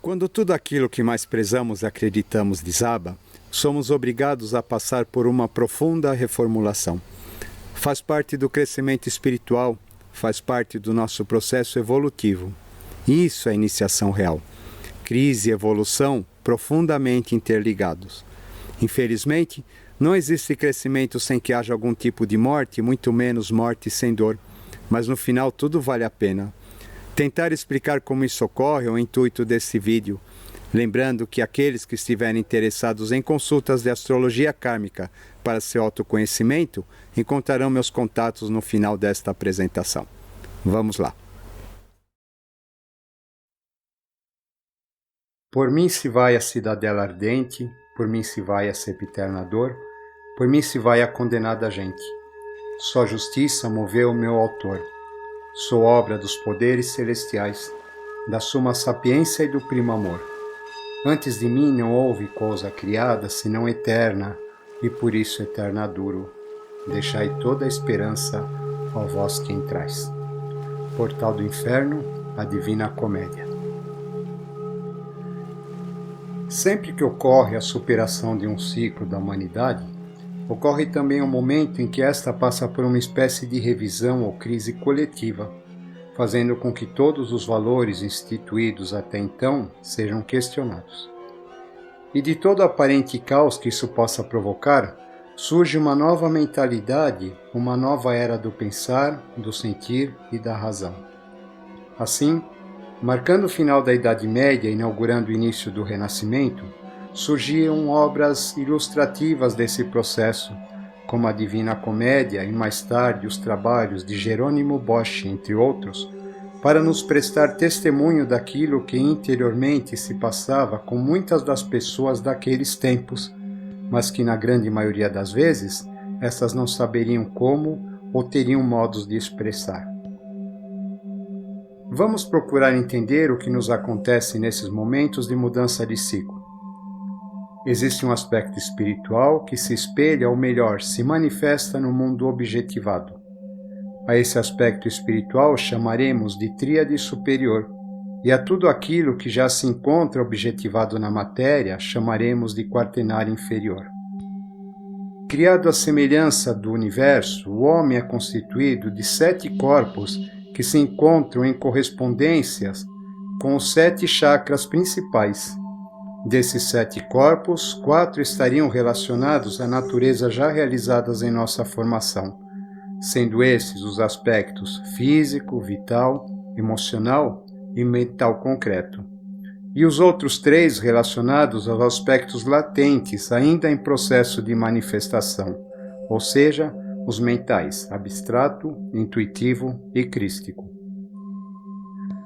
Quando tudo aquilo que mais prezamos e acreditamos desaba, somos obrigados a passar por uma profunda reformulação. Faz parte do crescimento espiritual, faz parte do nosso processo evolutivo. Isso é iniciação real. Crise e evolução profundamente interligados. Infelizmente, não existe crescimento sem que haja algum tipo de morte, muito menos morte sem dor. Mas no final tudo vale a pena. Tentar explicar como isso ocorre é o intuito desse vídeo. Lembrando que aqueles que estiverem interessados em consultas de astrologia kármica para seu autoconhecimento, encontrarão meus contatos no final desta apresentação. Vamos lá. Por mim se vai a cidadela ardente, por mim se vai a sempiterna dor, por mim se vai a condenada gente. Só justiça moveu o meu autor. Sou obra dos poderes celestiais, da suma sapiência e do primo amor. Antes de mim não houve coisa criada, senão eterna, e por isso eterna duro. Deixai toda a esperança ao vós que entrais. Portal do Inferno, a Divina Comédia. Sempre que ocorre a superação de um ciclo da humanidade, ocorre também um momento em que esta passa por uma espécie de revisão ou crise coletiva, fazendo com que todos os valores instituídos até então sejam questionados. E de todo aparente caos que isso possa provocar, surge uma nova mentalidade, uma nova era do pensar, do sentir e da razão. Assim, marcando o final da Idade Média e inaugurando o início do Renascimento, surgiam obras ilustrativas desse processo, como a Divina Comédia e mais tarde os trabalhos de Jerônimo Bosch, entre outros, para nos prestar testemunho daquilo que interiormente se passava com muitas das pessoas daqueles tempos, mas que na grande maioria das vezes, essas não saberiam como ou teriam modos de expressar. Vamos procurar entender o que nos acontece nesses momentos de mudança de ciclo. Existe um aspecto espiritual que se espelha, ou melhor, se manifesta no mundo objetivado. A esse aspecto espiritual chamaremos de tríade superior, e a tudo aquilo que já se encontra objetivado na matéria chamaremos de quaternário inferior. Criado à semelhança do universo, o homem é constituído de 7 corpos que se encontram em correspondências com os 7 chakras principais. Desses 7 corpos, 4 estariam relacionados à natureza já realizadas em nossa formação, sendo esses os aspectos físico, vital, emocional e mental concreto. E os outros 3 relacionados aos aspectos latentes, ainda em processo de manifestação, ou seja, os mentais, abstrato, intuitivo e crístico.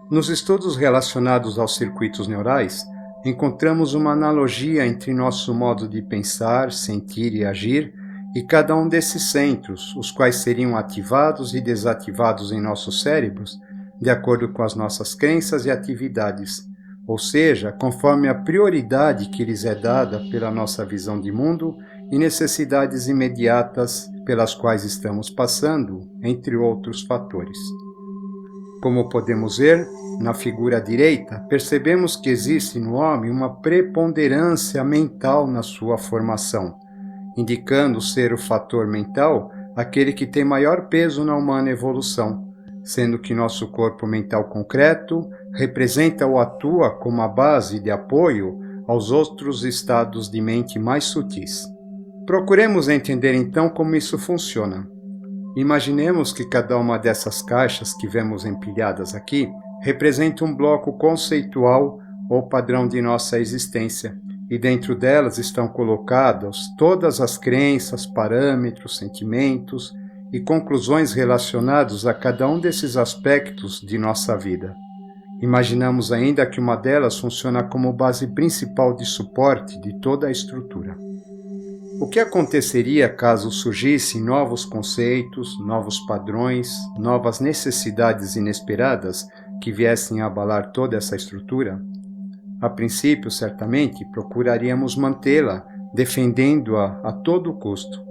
Nos estudos relacionados aos circuitos neurais, encontramos uma analogia entre nosso modo de pensar, sentir e agir e cada um desses centros, os quais seriam ativados e desativados em nossos cérebros, de acordo com as nossas crenças e atividades, ou seja, conforme a prioridade que lhes é dada pela nossa visão de mundo e necessidades imediatas pelas quais estamos passando, entre outros fatores. Como podemos ver, na figura direita, percebemos que existe no homem uma preponderância mental na sua formação, indicando ser o fator mental aquele que tem maior peso na humana evolução, sendo que nosso corpo mental concreto representa ou atua como a base de apoio aos outros estados de mente mais sutis. Procuremos entender então como isso funciona. Imaginemos que cada uma dessas caixas que vemos empilhadas aqui representa um bloco conceitual ou padrão de nossa existência, e dentro delas estão colocadas todas as crenças, parâmetros, sentimentos e conclusões relacionados a cada um desses aspectos de nossa vida. Imaginamos ainda que uma delas funciona como base principal de suporte de toda a estrutura. O que aconteceria caso surgissem novos conceitos, novos padrões, novas necessidades inesperadas que viessem a abalar toda essa estrutura? A princípio, certamente, procuraríamos mantê-la, defendendo-a a todo custo.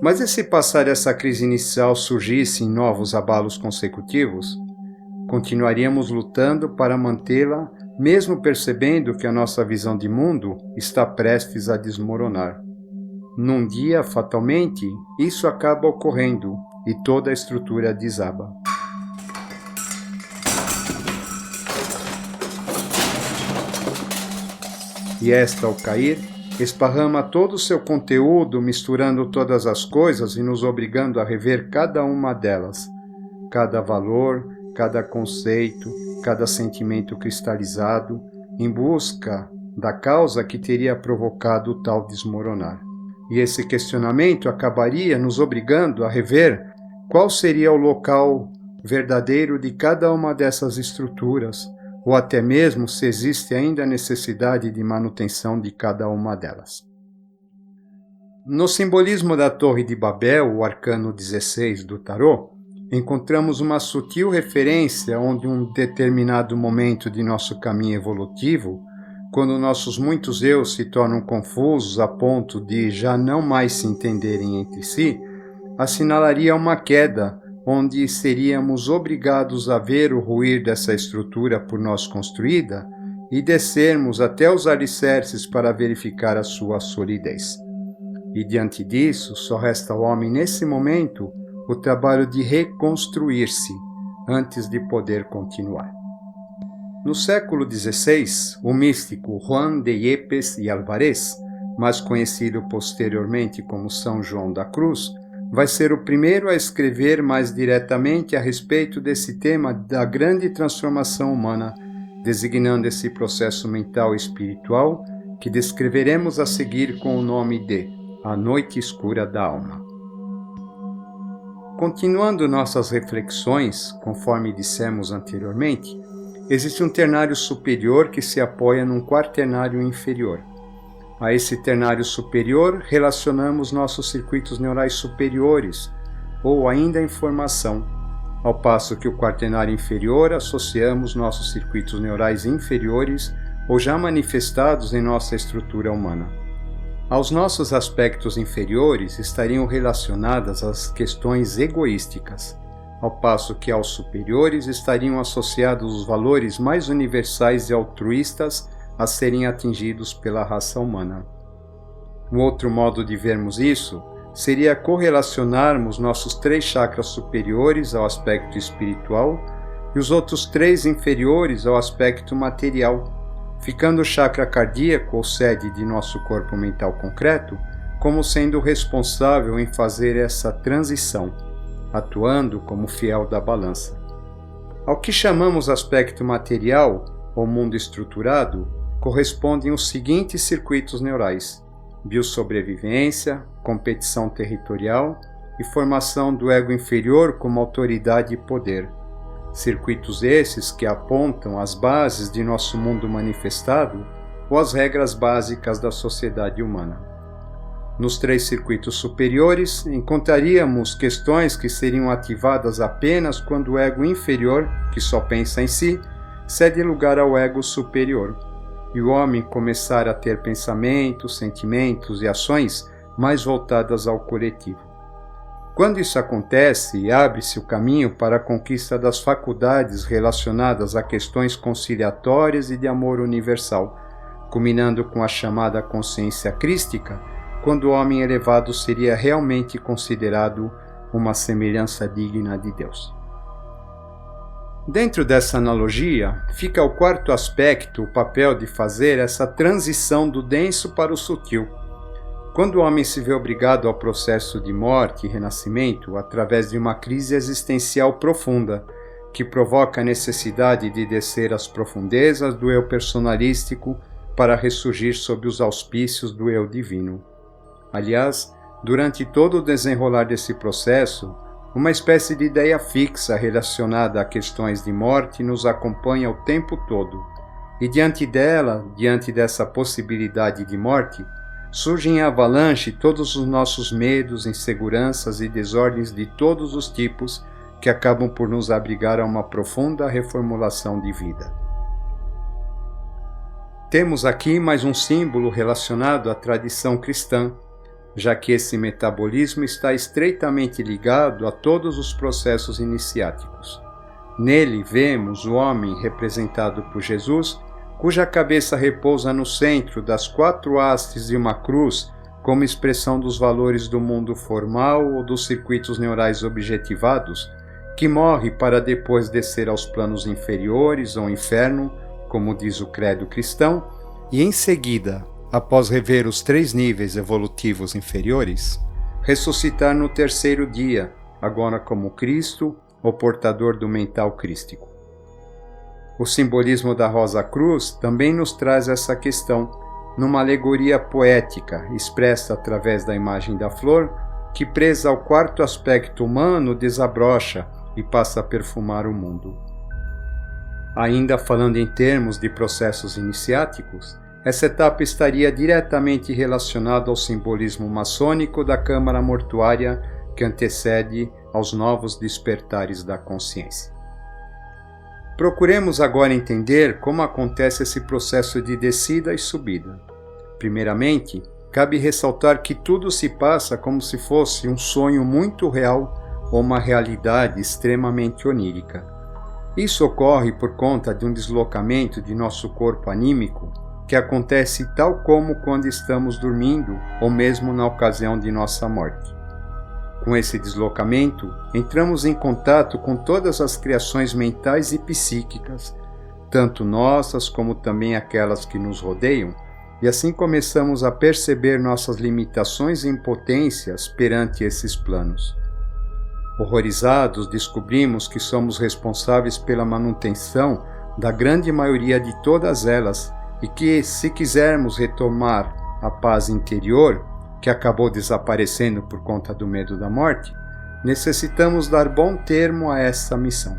Mas e se passar essa crise inicial surgissem novos abalos consecutivos? Continuaríamos lutando para mantê-la mesmo percebendo que a nossa visão de mundo está prestes a desmoronar. Num dia, fatalmente, isso acaba ocorrendo e toda a estrutura desaba. E esta, ao cair, esparrama todo o seu conteúdo, misturando todas as coisas e nos obrigando a rever cada uma delas, cada valor, cada conceito, cada sentimento cristalizado, em busca da causa que teria provocado o tal desmoronar. E esse questionamento acabaria nos obrigando a rever qual seria o local verdadeiro de cada uma dessas estruturas, ou até mesmo se existe ainda a necessidade de manutenção de cada uma delas. No simbolismo da Torre de Babel, o arcano 16 do tarô, encontramos uma sutil referência onde um determinado momento de nosso caminho evolutivo, quando nossos muitos eus se tornam confusos a ponto de já não mais se entenderem entre si, assinalaria uma queda, onde seríamos obrigados a ver o ruir dessa estrutura por nós construída e descermos até os alicerces para verificar a sua solidez. E diante disso, só resta ao homem nesse momento o trabalho de reconstruir-se antes de poder continuar. No século XVI, o místico Juan de Yepes y Álvarez, mais conhecido posteriormente como São João da Cruz, vai ser o primeiro a escrever mais diretamente a respeito desse tema da grande transformação humana, designando esse processo mental e espiritual que descreveremos a seguir com o nome de A Noite Escura da Alma. Continuando nossas reflexões, conforme dissemos anteriormente, existe um ternário superior que se apoia num quaternário inferior. A esse ternário superior relacionamos nossos circuitos neurais superiores, ou ainda a informação, ao passo que o quaternário inferior associamos nossos circuitos neurais inferiores ou já manifestados em nossa estrutura humana. Aos nossos aspectos inferiores estariam relacionadas as questões egoísticas, ao passo que aos superiores estariam associados os valores mais universais e altruístas a serem atingidos pela raça humana. Um outro modo de vermos isso seria correlacionarmos nossos 3 chakras superiores ao aspecto espiritual e os outros 3 inferiores ao aspecto material, ficando o chakra cardíaco, ou sede de nosso corpo mental concreto, como sendo responsável em fazer essa transição, atuando como fiel da balança. Ao que chamamos aspecto material, ou mundo estruturado, correspondem os seguintes circuitos neurais: biossobrevivência, competição territorial e formação do ego inferior como autoridade e poder. Circuitos esses que apontam as bases de nosso mundo manifestado ou as regras básicas da sociedade humana. Nos 3 circuitos superiores, encontraríamos questões que seriam ativadas apenas quando o ego inferior, que só pensa em si, cede lugar ao ego superior, e o homem começar a ter pensamentos, sentimentos e ações mais voltadas ao coletivo. Quando isso acontece, abre-se o caminho para a conquista das faculdades relacionadas a questões conciliatórias e de amor universal, culminando com a chamada consciência crística, quando o homem elevado seria realmente considerado uma semelhança digna de Deus. Dentro dessa analogia, fica o 4º aspecto, o papel de fazer essa transição do denso para o sutil. Quando o homem se vê obrigado ao processo de morte e renascimento através de uma crise existencial profunda, que provoca a necessidade de descer às profundezas do eu personalístico para ressurgir sob os auspícios do eu divino. Aliás, durante todo o desenrolar desse processo, uma espécie de ideia fixa relacionada a questões de morte nos acompanha o tempo todo, e diante dela, diante dessa possibilidade de morte, surgem em avalanche todos os nossos medos, inseguranças e desordens de todos os tipos que acabam por nos abrigar a uma profunda reformulação de vida. Temos aqui mais um símbolo relacionado à tradição cristã, já que esse metabolismo está estreitamente ligado a todos os processos iniciáticos. Nele vemos o homem representado por Jesus cuja cabeça repousa no centro das 4 hastes de uma cruz, como expressão dos valores do mundo formal ou dos circuitos neurais objetivados, que morre para depois descer aos planos inferiores ou inferno, como diz o credo cristão, e em seguida, após rever os 3 níveis evolutivos inferiores, ressuscitar no 3º dia, agora como Cristo, o portador do mental crístico. O simbolismo da Rosa Cruz também nos traz essa questão, numa alegoria poética expressa através da imagem da flor, que presa ao 4º aspecto humano desabrocha e passa a perfumar o mundo. Ainda falando em termos de processos iniciáticos, essa etapa estaria diretamente relacionada ao simbolismo maçônico da câmara mortuária que antecede aos novos despertares da consciência. Procuremos agora entender como acontece esse processo de descida e subida. Primeiramente, cabe ressaltar que tudo se passa como se fosse um sonho muito real ou uma realidade extremamente onírica. Isso ocorre por conta de um deslocamento de nosso corpo anímico que acontece tal como quando estamos dormindo ou mesmo na ocasião de nossa morte. Com esse deslocamento, entramos em contato com todas as criações mentais e psíquicas, tanto nossas como também aquelas que nos rodeiam, e assim começamos a perceber nossas limitações e impotências perante esses planos. Horrorizados, descobrimos que somos responsáveis pela manutenção da grande maioria de todas elas e que, se quisermos retomar a paz interior, que acabou desaparecendo por conta do medo da morte, necessitamos dar bom termo a essa missão.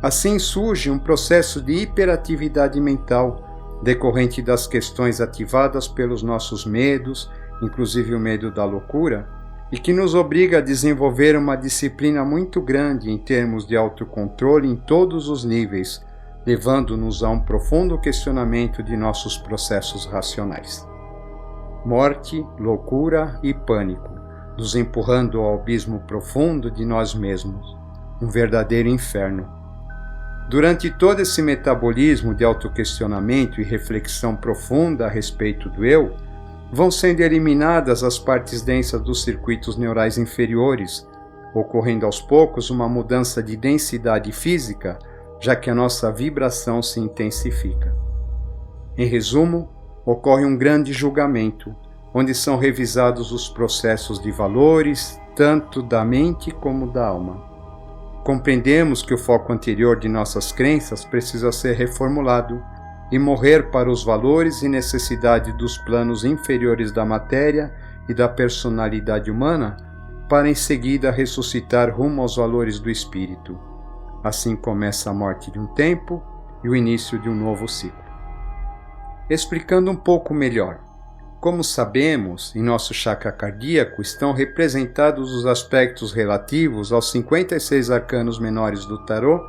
Assim surge um processo de hiperatividade mental, decorrente das questões ativadas pelos nossos medos, inclusive o medo da loucura, e que nos obriga a desenvolver uma disciplina muito grande em termos de autocontrole em todos os níveis, levando-nos a um profundo questionamento de nossos processos racionais. Morte, loucura e pânico, nos empurrando ao abismo profundo de nós mesmos, um verdadeiro inferno. Durante todo esse metabolismo de autoquestionamento e reflexão profunda a respeito do eu, vão sendo eliminadas as partes densas dos circuitos neurais inferiores, ocorrendo aos poucos uma mudança de densidade física, já que a nossa vibração se intensifica. Em resumo, ocorre um grande julgamento, onde são revisados os processos de valores, tanto da mente como da alma. Compreendemos que o foco anterior de nossas crenças precisa ser reformulado e morrer para os valores e necessidade dos planos inferiores da matéria e da personalidade humana, para em seguida ressuscitar rumo aos valores do espírito. Assim começa a morte de um tempo e o início de um novo ciclo. Explicando um pouco melhor, como sabemos, em nosso chakra cardíaco estão representados os aspectos relativos aos 56 arcanos menores do tarô,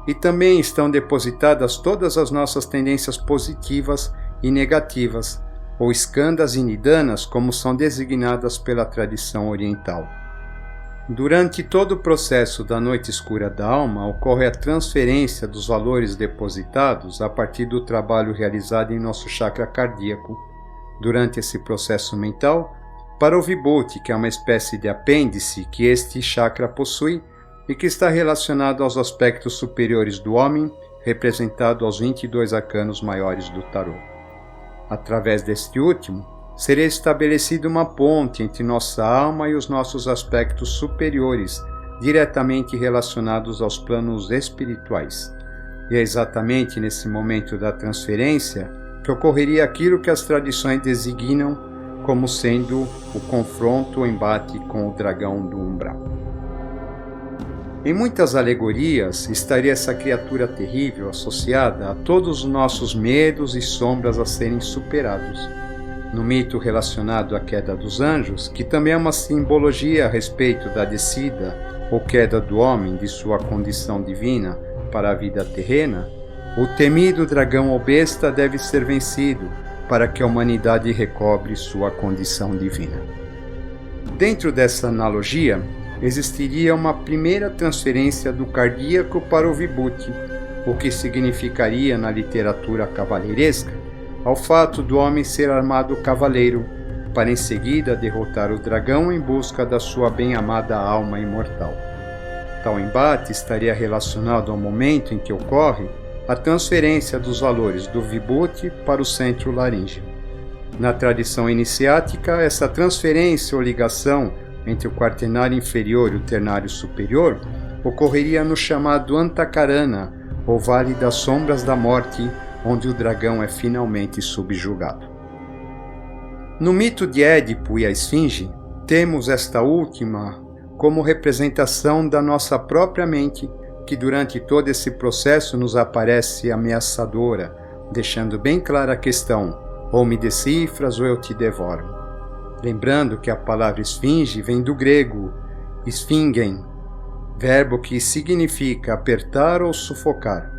e também estão depositadas todas as nossas tendências positivas e negativas, ou skandhas e nidanas, como são designadas pela tradição oriental. Durante todo o processo da noite escura da alma, ocorre a transferência dos valores depositados a partir do trabalho realizado em nosso chakra cardíaco, durante esse processo mental, para o vibhuti, que é uma espécie de apêndice que este chakra possui, e que está relacionado aos aspectos superiores do homem, representado aos 22 arcanos maiores do tarô. Através deste último, seria estabelecida uma ponte entre nossa alma e os nossos aspectos superiores, diretamente relacionados aos planos espirituais. E é exatamente nesse momento da transferência que ocorreria aquilo que as tradições designam como sendo o confronto ou embate com o dragão do umbral. Em muitas alegorias estaria essa criatura terrível associada a todos os nossos medos e sombras a serem superados. No mito relacionado à queda dos anjos, que também é uma simbologia a respeito da descida ou queda do homem de sua condição divina para a vida terrena, o temido dragão ou besta deve ser vencido para que a humanidade recobre sua condição divina. Dentro dessa analogia, existiria uma primeira transferência do cardíaco para o vibhuti, o que significaria na literatura cavalheiresca ao fato do homem ser armado cavaleiro, para em seguida derrotar o dragão em busca da sua bem-amada alma imortal. Tal embate estaria relacionado ao momento em que ocorre a transferência dos valores do vibhuti para o centro laríngeo. Na tradição iniciática, essa transferência ou ligação entre o quaternário inferior e o ternário superior ocorreria no chamado Antakarana, ou Vale das Sombras da Morte, onde o dragão é finalmente subjugado. No mito de Édipo e a Esfinge, temos esta última como representação da nossa própria mente, que durante todo esse processo nos aparece ameaçadora, deixando bem clara a questão: ou me decifras ou eu te devoro. Lembrando que a palavra esfinge vem do grego esfingen, verbo que significa apertar ou sufocar.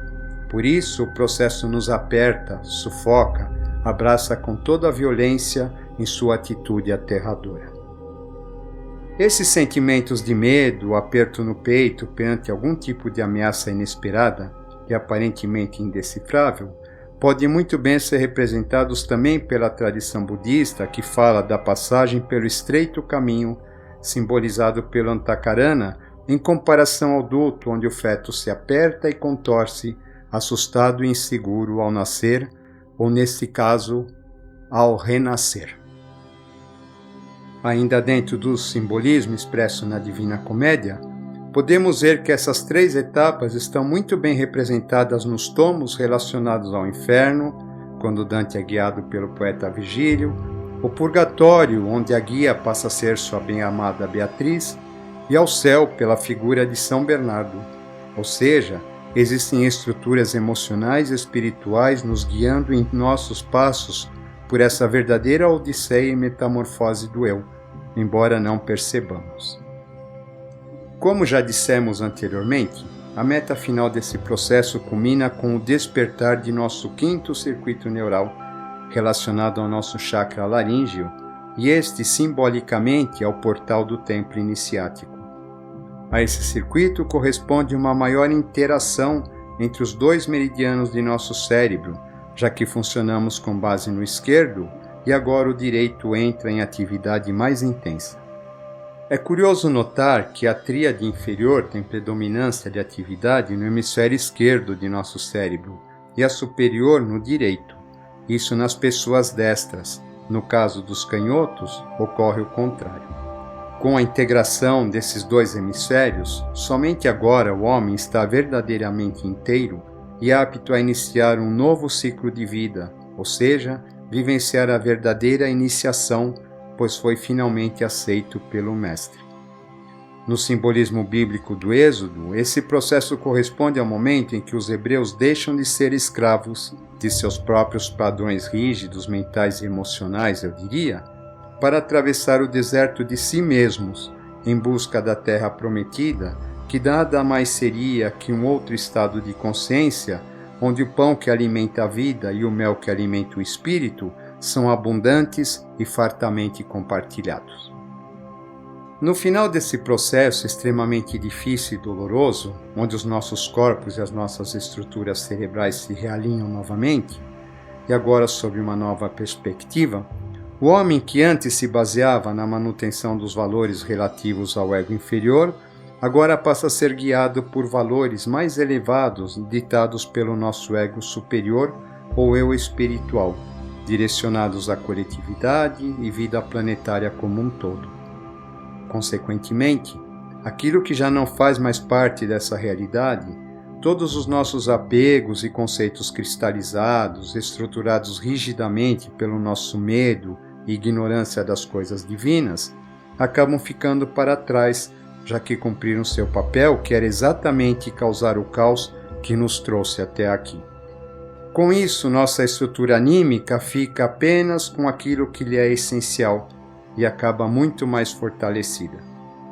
Por isso o processo nos aperta, sufoca, abraça com toda a violência em sua atitude aterradora. Esses sentimentos de medo, aperto no peito perante algum tipo de ameaça inesperada e aparentemente indecifrável, podem muito bem ser representados também pela tradição budista, que fala da passagem pelo estreito caminho, simbolizado pelo Antakarana, em comparação ao duto onde o feto se aperta e contorce, assustado e inseguro ao nascer, ou neste caso, ao renascer. Ainda dentro do simbolismo expresso na Divina Comédia, podemos ver que essas três etapas estão muito bem representadas nos tomos relacionados ao inferno, quando Dante é guiado pelo poeta Virgílio, o purgatório, onde a guia passa a ser sua bem-amada Beatriz, e ao céu pela figura de São Bernardo. Ou seja, existem estruturas emocionais e espirituais nos guiando em nossos passos por essa verdadeira odisseia e metamorfose do eu, embora não percebamos. Como já dissemos anteriormente, a meta final desse processo culmina com o despertar de nosso quinto circuito neural, relacionado ao nosso chakra laríngeo, e este simbolicamente ao portal do templo iniciático. A esse circuito corresponde uma maior interação entre os dois meridianos de nosso cérebro, já que funcionamos com base no esquerdo e agora o direito entra em atividade mais intensa. É curioso notar que a tríade inferior tem predominância de atividade no hemisfério esquerdo de nosso cérebro e a superior no direito, isso nas pessoas destras. No caso dos canhotos, ocorre o contrário. Com a integração desses dois hemisférios, somente agora o homem está verdadeiramente inteiro e apto a iniciar um novo ciclo de vida, ou seja, vivenciar a verdadeira iniciação, pois foi finalmente aceito pelo Mestre. No simbolismo bíblico do Êxodo, esse processo corresponde ao momento em que os hebreus deixam de ser escravos de seus próprios padrões rígidos, mentais e emocionais, eu diria, para atravessar o deserto de si mesmos, em busca da terra prometida, que nada mais seria que um outro estado de consciência, onde o pão que alimenta a vida e o mel que alimenta o espírito são abundantes e fartamente compartilhados. No final desse processo extremamente difícil e doloroso, onde os nossos corpos e as nossas estruturas cerebrais se realinham novamente, e agora sob uma nova perspectiva, o homem que antes se baseava na manutenção dos valores relativos ao ego inferior, agora passa a ser guiado por valores mais elevados ditados pelo nosso ego superior ou eu espiritual, direcionados à coletividade e vida planetária como um todo. Consequentemente, aquilo que já não faz mais parte dessa realidade, todos os nossos apegos e conceitos cristalizados, estruturados rigidamente pelo nosso medo e ignorância das coisas divinas, acabam ficando para trás, já que cumpriram seu papel, que era exatamente causar o caos que nos trouxe até aqui. Com isso, nossa estrutura anímica fica apenas com aquilo que lhe é essencial e acaba muito mais fortalecida.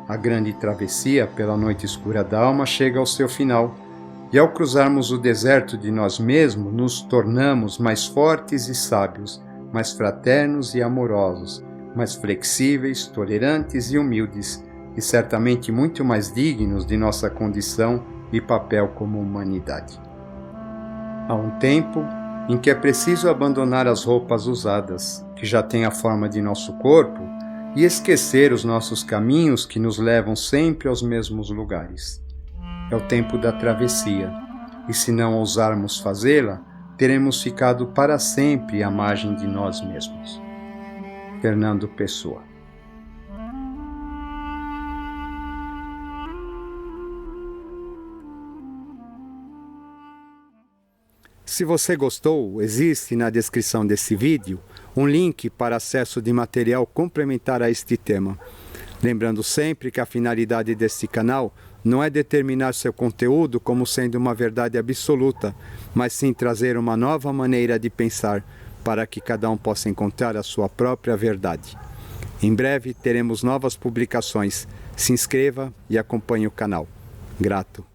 A grande travessia pela noite escura da alma chega ao seu final, e ao cruzarmos o deserto de nós mesmos, nos tornamos mais fortes e sábios, mais fraternos e amorosos, mais flexíveis, tolerantes e humildes, e certamente muito mais dignos de nossa condição e papel como humanidade. Há um tempo em que é preciso abandonar as roupas usadas, que já têm a forma de nosso corpo, e esquecer os nossos caminhos que nos levam sempre aos mesmos lugares. É o tempo da travessia, e se não ousarmos fazê-la, teremos ficado para sempre à margem de nós mesmos. Fernando Pessoa. Se você gostou, existe na descrição desse vídeo um link para acesso de material complementar a este tema. Lembrando sempre que a finalidade deste canal não é determinar seu conteúdo como sendo uma verdade absoluta, mas sim trazer uma nova maneira de pensar para que cada um possa encontrar a sua própria verdade. Em breve teremos novas publicações. Se inscreva e acompanhe o canal. Grato.